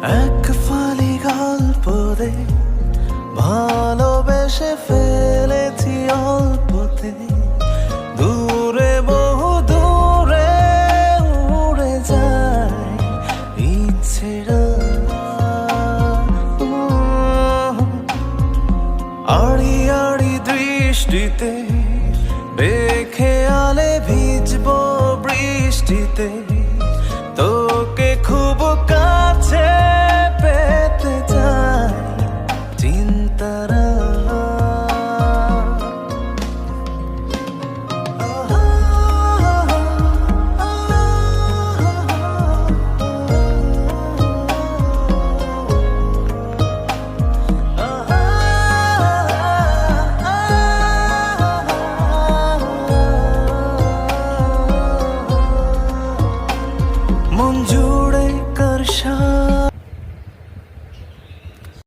এক ফালি গল্পতে ভালোবেসে ফেলেছি অল্পতে, দূরে বহু দূরে উড়ে যায় ইচ্ছেরা। আড়ি আড়ি দৃষ্টিতে বেখেয়ালে ভিজবো বৃষ্টিতে।